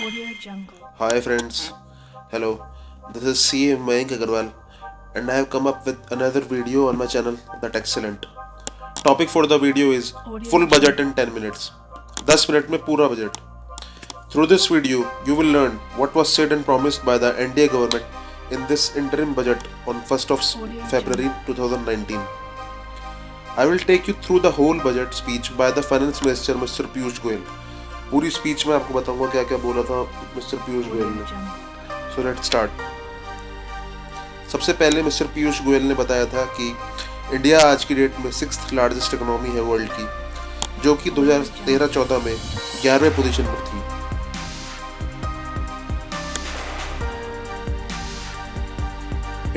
Audio Jungle. Hi friends, hello. This is CA Mayank Agarwal and I have come up with another video on my channel that excellent. Topic for the video is Audio full budget Jungle. in 10 minutes. 10 minute में पूरा budget. Through this video, you will learn what was said and promised by the NDA government in this interim budget on 1st of Audio February Jungle. 2019. I will take you through the whole budget speech by the Finance Minister Mr. Piyush Goyal. पूरी speech में आपको बताऊंगा क्या क्या बोला था mister Piyush Goyal Audio ने. Jungle. So let's start. सबसे पहले मिस्टर पीयूष गोयल ने बताया था कि इंडिया आज की डेट में 6th लार्जेस्ट इकोनॉमी है वर्ल्ड की, जो कि 2013-14 में 11वें पोजीशन पर थी.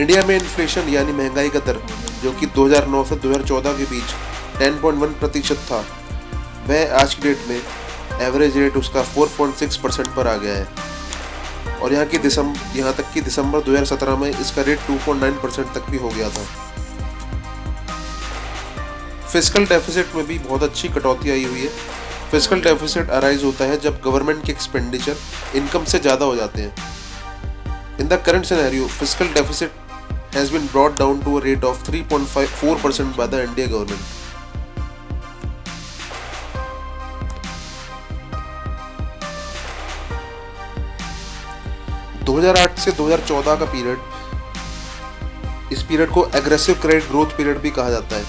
इंडिया में इन्फ्लेशन यानी महंगाई का दर, जो कि 2009 से 2014 के बीच 10.1% था, वह आज की डेट में एवरेज रेट उसका 4.6% पर आ गया है. और यहाँ तक कि दिसंबर 2017 में इसका रेट 2.9% तक भी हो गया था. फिस्कल डेफिसिट में भी बहुत अच्छी कटौती आई हुई है. फिस्कल डेफिसिट अराइज होता है जब गवर्नमेंट के एक्सपेंडिचर इनकम से ज़्यादा हो जाते हैं. In the current scenario fiscal deficit has been brought down to a rate of 3.4% by the India government. (2008 से 2014 का पीरियड, इस पीरियड को एग्रेसिव क्रेडिट ग्रोथ पीरियड भी कहा जाता है.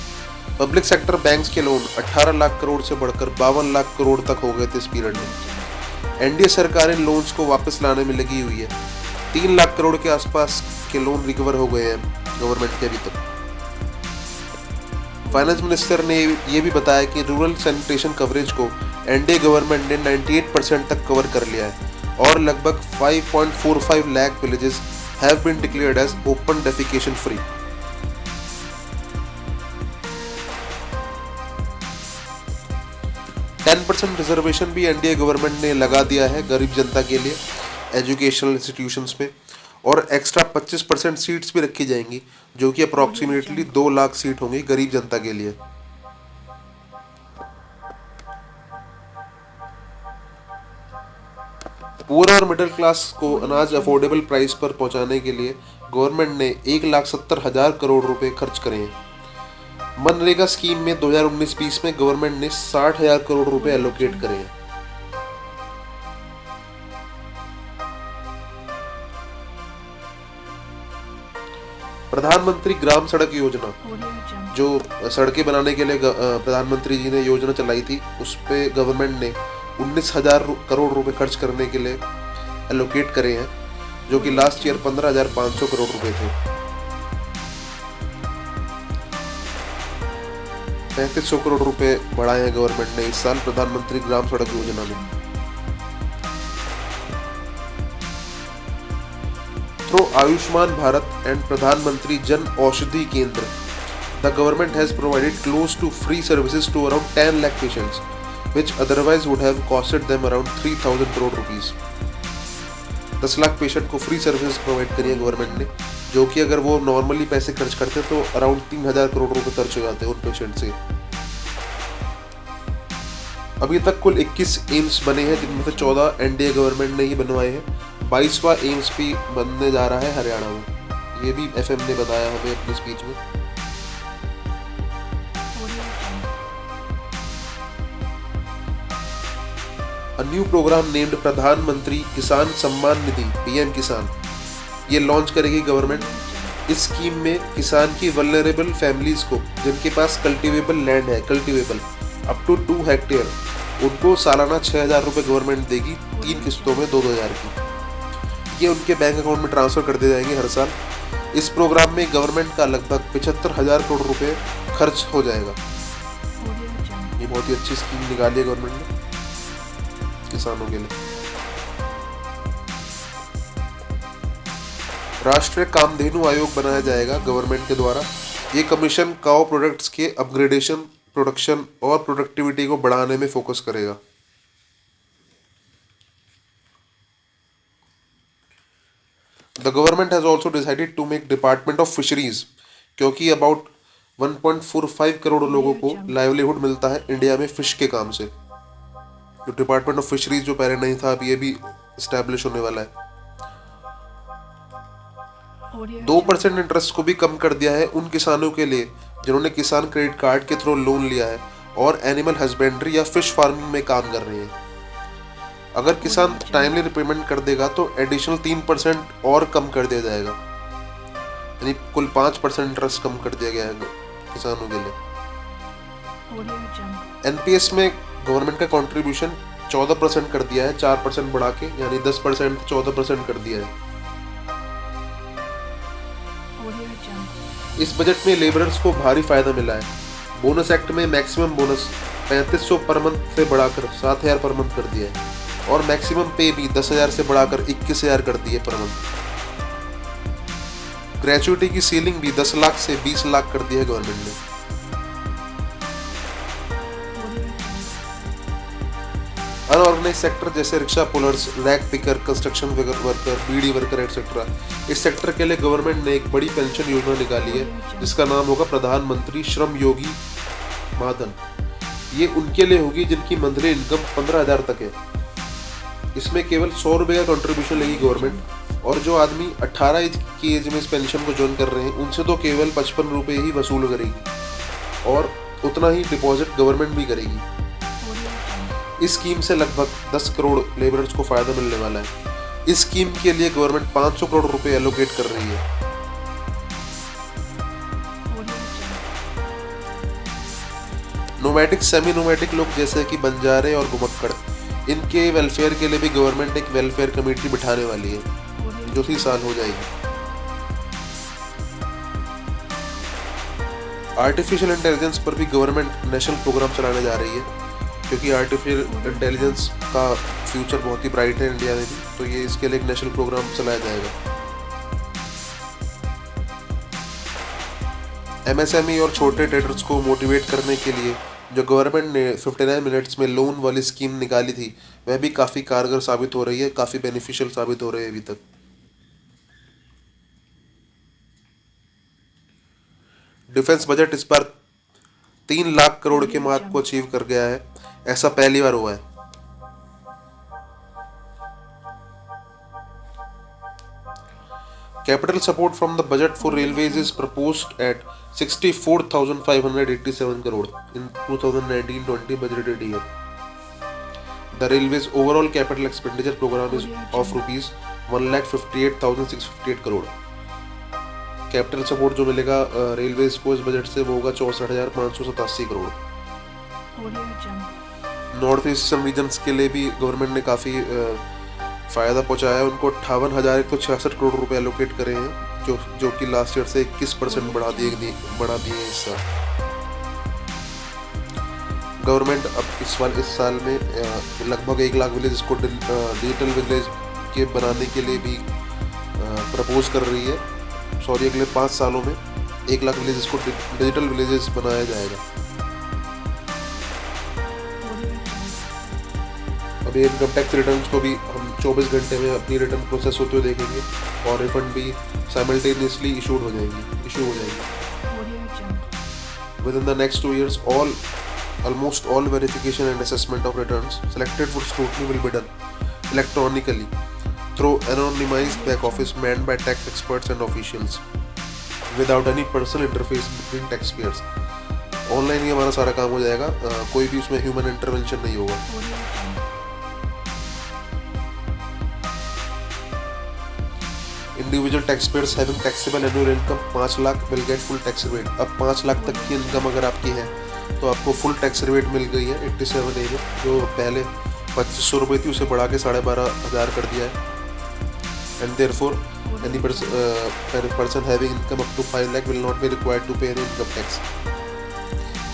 पब्लिक सेक्टर बैंक्स के लोन 18 लाख करोड़ से बढ़कर 52 लाख करोड़ तक हो गए थे इस पीरियड में. एनडीए सरकार इन लोन्स को वापस लाने में लगी हुई है. 3 लाख करोड़ के आसपास के लोन रिकवर हो गए हैं गवर्नमेंट के अभी तक. फाइनेंस मिनिस्टर ने ये भी बताया कि रूरल सैनिटेशन कवरेज को एनडीए गवर्नमेंट ने 98% तक कवर कर लिया है और लगभग 5.45 lakh villages have been declared as open defecation free. %10 reservation भी एनडीए गवर्नमेंट ने लगा दिया है गरीब जनता के लिए एजुकेशनल इंस्टीट्यूशंस में, और एक्स्ट्रा 25% सीट्स भी रखी जाएंगी, जो कि अप्रॉक्सीमेटली 2 लाख सीट होंगी गरीब जनता के लिए. पुअर और मिडिल क्लास को अनाज अफोर्डेबल प्राइस पर पहुंचाने के लिए गवर्नमेंट ने 1,70,000 करोड़ रुपए खर्च करे हैं. मनरेगा स्कीम में 2019-20 में गवर्नमेंट ने 60,000 करोड़ रुपए एलोकेट करे हैं. प्रधानमंत्री ग्राम सड़क योजना, Audio Jungle. जो सड़कें बनाने के लिए प्रधानमंत्री जी ने योजना चलाई थी, उस पे गवर्नमेंट ने 19,000 करोड़ रुपए खर्च करने के लिए एलोकेट करे हैं, जो कि लास्ट ईयर 15,500 करोड़ रुपए थे. 3500 करोड़ रुपए बढ़ाए हैं गवर्नमेंट ने इस साल प्रधानमंत्री ग्राम सड़क योजना में. थ्रू आयुष्मान भारत एंड प्रधानमंत्री जन औषधि केंद्र, the government has provided close to free services to around 10 lakh patients, which otherwise would have costed them around 3,000 crore rupees. 10 lakh patient को फ्री सर्विसेज प्रोवाइड करी है गवर्नमेंट ने, जो कि अगर वो नॉर्मली पैसे खर्च करते तो अराउंड 3,000 करोड़ रुपए खर्च हो जाते हैं उन पेशेंट से. अभी तक कुल 21 एम्स बने हैं, जिनमें से 14 एनडीए गवर्नमेंट ने ही बनवाए हैं. 22वां एम्स भी बनने जा रहा है हरियाणा में. ये भी एफएम ने बताया हमें अपनी स्पीच में. Audio Jungle. A new program named प्रधानमंत्री किसान सम्मान निधि पीएम किसान, ये लॉन्च करेगी गवर्नमेंट. इस स्कीम में किसान की वल्नरेबल फैमिलीज को, जिनके पास कल्टीवेबल लैंड है, कल्टीवेबल अप टू 2 हेक्टेयर, उनको सालाना 6,000 रुपये गवर्नमेंट देगी 3 किस्तों में 2,000 की. ये उनके बैंक अकाउंट में ट्रांसफर कर दिए जाएंगे हर साल. इस प्रोग्राम में गवर्नमेंट का लगभग 75,000 करोड़ रुपए खर्च हो जाएगा. Audio Jungle. ये बहुत ही अच्छी स्कीम निकाली है गवर्नमेंट ने किसानों के लिए. राष्ट्रीय कामधेनु आयोग बनाया जाएगा गवर्नमेंट के द्वारा. ये कमीशन काऊ प्रोडक्ट्स के अपग्रेडेशन, प्रोडक्शन और प्रोडक्टिविटी को बढ़ाने में फोकस करेगा. The government has also decided to make Department of Fisheries, क्योंकि अबाउट 1.45 करोड़ लोगों को लाइवलीहुड मिलता है इंडिया में फिश के काम से. जो डिपार्टमेंट ऑफ फिशरीज जो पहले नहीं था, अब ये भी इस्टेब्लिश होने वाला है। Audio 2% इंटरेस्ट को भी कम कर दिया है उन किसानों के लिए जिन्होंने किसान क्रेडिट कार्ड के थ्रू लोन लिया है और एनिमल हस्बेंड्री या फिश फार्मिंग में काम कर रहे हैं। अगर किसान टाइमली रिपेमेंट कर देगा तो एडिशनल 3% और कम कर दिया जाएगा, यानी कुल 5% इंटरेस्ट कम कर दिया गया है किसानों के लिए। Audio Jungle. एनपीएस में गवर्नमेंट का कंट्रीब्यूशन 14% कर दिया है, 4% बढ़ा के, यानी 10% 14% कर दिया है। Audio Jungle. इस बजट में लेबरर्स को भारी फायदा मिला है। बोनस एक्ट में मैक्सिमम बोनस 3500 पर मंथ से बढ़ाकर 7000 पर मंथ कर दिया है और मैक्सिमम पे भी 10,000 से बढ़ाकर 21,000 कर दी है पर मंथ। ग्रेचुइटी की सीलिंग भी 10 लाख से 20 लाख कर दी है गवर्नमेंट ने। Audio Jungle. अनऑर्गेनाइज सेक्टर जैसे rickshaw pullers, rag picker, construction worker, beedi worker etcetera, इस सेक्टर के लिए गवर्नमेंट ने एक बड़ी पेंशन योजना निकाली है जिसका नाम होगा प्रधानमंत्री श्रम योगी मानधन। ये उनके लिए होगी जिनकी मंथली इनकम 15,000 तक है। इसमें केवल 100 रुपये का कंट्रीब्यूशन लेगी गवर्नमेंट और जो आदमी 18 की एज में इस पेंशन को ज्वाइन कर रहे हैं उनसे तो केवल 55 रुपये ही वसूल करेगी और उतना ही डिपॉजिट गवर्नमेंट भी करेगी। Audio Jungle. इस स्कीम से लगभग 10 करोड़ लेबरर्स को फायदा मिलने वाला है। इस स्कीम के लिए गवर्नमेंट 500 करोड़ रुपए एलोकेट कर रही है। Audio Jungle. Nomadic semi nomadic लोग जैसे कि बंजारे और घुमक्कड़, इनके वेलफेयर के लिए भी गवर्नमेंट एक वेलफेयर कमेटी बिठाने वाली है Audio जो 3 साल हो जाएगी। आर्टिफिशियल इंटेलिजेंस पर भी गवर्नमेंट नेशनल प्रोग्राम चलाने जा रही है क्योंकि आर्टिफिशियल इंटेलिजेंस का फ्यूचर बहुत ही ब्राइट है इंडिया में भी, तो ये इसके लिए एक नेशनल प्रोग्राम चलाया जाएगा। एमएसएमई और छोटे ट्रेडर्स को मोटिवेट करने के लिए जो गवर्नमेंट ने 59 मिनट्स में लोन वाली स्कीम निकाली थी वह भी काफ़ी कारगर साबित हो रही है, काफ़ी बेनिफिशियल साबित हो रही है अभी तक। डिफेंस बजट इस बार 3 लाख करोड़ के मार्क को अचीव कर गया है, ऐसा पहली बार हुआ है। Capital support from the budget for railways is proposed at 64,587 crore in 2019-20 budgeted year. The railways overall capital expenditure program is of rupees 1,58,658 crore. Capital support जो मिलेगा रेलवेज को इस बजट से वो होगा 64,587 crore. Audio Jungle. North eastern regions के लिए भी गवर्नमेंट ने काफ़ी फ़ायदा पहुंचाया है। उनको 58,166 करोड़ रुपए एलोकेट करे हैं जो कि लास्ट ईयर से 21% बढ़ा दिए हैं इस साल। गवर्नमेंट अब इस साल में लगभग 1 लाख विलेज को डिजिटल विलेज के बनाने के लिए भी प्रपोज कर रही है। अगले 5 सालों में 1 लाख विलेजेस को डिजिटल विलेजेस बनाया जाएगा। Audio Jungle. अभी इनकम टैक्स रिटर्न्स को भी हम 24 घंटे में अपनी रिटर्न प्रोसेस होते हुए देखेंगे और रिफंड भी साइमल्टेनियसली इशू हो जाएंगे। Audio Jungle. Within the next 2 years, almost all verification and assessment of returns selected for scrutiny will be done electronically through anonymized back office manned by tax experts and officials without any personal interface between taxpayers. Online ही हमारा सारा काम हो जाएगा, कोई भी उसमें human intervention नहीं होगा। Audio Jungle. Individual taxpayers having taxable annual income 5 lakh will get full tax rebate. अब 5 लाख तक की इनकम अगर आपकी है तो आपको फुल टैक्स रिबेट मिल गई है 87A में, जो पहले 2500 रुपये थी उसे बढ़ा के 12,500 कर दिया है। And therefore any person having income up to 5 lakh will not be required to pay any income tax.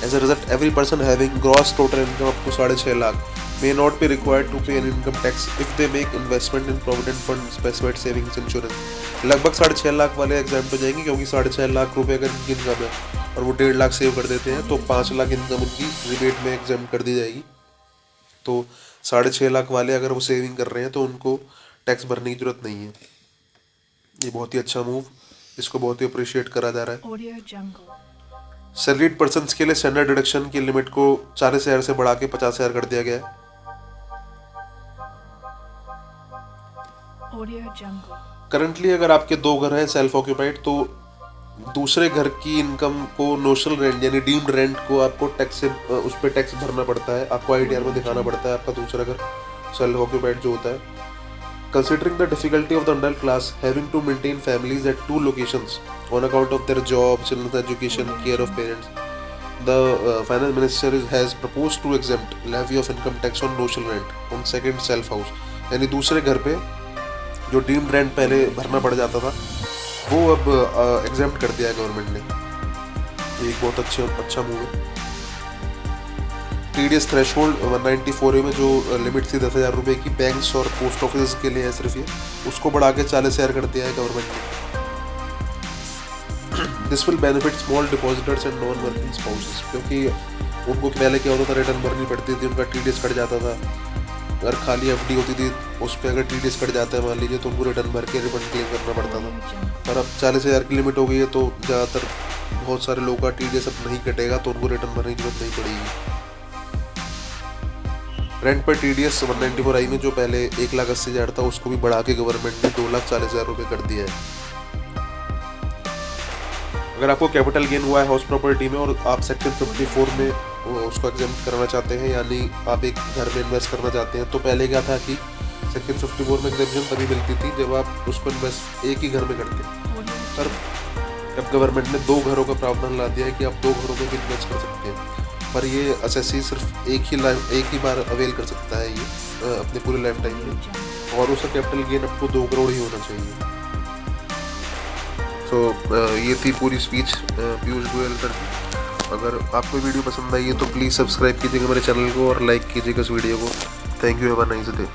As a result, every person having gross total income up to 6.5 lakh may not be required to pay an income tax if they make investment in provident fund, specified savings, insurance. लगभग 6.5 लाख वाले exempt हो जाएंगे क्योंकि 6.5 लाख रुपए अगर इनकी income है और वो 1.5 लाख सेव कर देते हैं तो 5 लाख इनकम उनकी रिबेट में एग्जाम्प्ट कर दी जाएगी। तो 6.5 लाख वाले अगर वो सेविंग कर रहे हैं तो उनको टैक्स भरने की जरूरत नहीं है। ये बहुत ही अच्छा मूव, इसको बहुत ही अप्रिशिएट करा जा रहा है। Audio Jungle. सैलरीड पर्सन के लिए स्टैंडर्ड डिडक्शन की लिमिट को 40,000 से बढ़ा के 50,000 कर दिया गया है। Audio Jungle. करंटली अगर आपके 2 घर हैं सेल्फ ऑक्यूपाइड, तो दूसरे घर की इनकम को नोशनल रेंट यानी डीम्ड रेंट को आपको टैक्स से उस पर टैक्स भरना पड़ता है, आपको आईटीआर में दिखाना पड़ता है आपका दूसरा घर सेल्फ ऑक्यूपाइड जो होता है. Considering the difficulty of the adult class having to maintain families at 2 locations on account of their job, children's education, care of parents, the finance minister has proposed to exempt levy of income tax on notional rent on second self house. यानी दूसरे घर पे जो deemed rent पहले भरना पड़ जाता था वो अब एग्जेम्प्ट कर दिया है गवर्नमेंट ने. ये एक बहुत अच्छा मूव है. TDS थ्रेशोल्ड 194A में जो लिमिट थी 10,000 रुपये की बैंक्स और पोस्ट ऑफिस के लिए है सिर्फ ये, उसको बढ़ा के 40,000 कर दिया है गवर्नमेंट ने. This will benefit small depositors and non working spouses, क्योंकि उनको पहले क्या होता था, रिटर्न भरनी पड़ती थी, उनका TDS कट जाता था. अगर खाली FD होती थी उस पर अगर TDS कट जाता है मान लीजिए, तो उनको रिटर्न भर के रिफंड क्लेम करना पड़ता था. पर अब 40,000 की लिमिट हो गई है, तो ज़्यादातर बहुत सारे लोगों का TDS अब नहीं कटेगा, तो उनको रिटर्न भरने की जरूरत नहीं पड़ेगी. रेंट पर TDS 194I में जो पहले 1,80,000 था उसको भी बढ़ा के गवर्नमेंट ने 2,40,000 रुपये कर दिया है. अगर आपको कैपिटल गेन हुआ है हाउस प्रॉपर्टी में और आप सेक्शन 54 में उसको एग्जेम्प्ट करना चाहते हैं, यानी आप एक घर में इन्वेस्ट करना चाहते हैं, तो पहले क्या था कि सेक्शन 54 में एग्जेम्पशन तभी मिलती थी जब आप उसको इन्वेस्ट एक ही घर में करते. पर अब गवर्नमेंट ने 2 घरों का प्रावधान ला दिया है कि आप 2 घरों में भी इन्वेस्ट कर सकते हैं. पर ये असेसी सिर्फ एक ही बार अवेल कर सकता है ये अपने पूरे लाइफ टाइम में, और उसका कैपिटल गेन आपको 2 करोड़ ही होना चाहिए. तो ये थी पूरी स्पीच पीयूष गोयल सर की. अगर आपको वीडियो पसंद आई है तो प्लीज़ सब्सक्राइब कीजिएगा मेरे चैनल को और लाइक कीजिएगा इस वीडियो को. Thank you, have a nice day.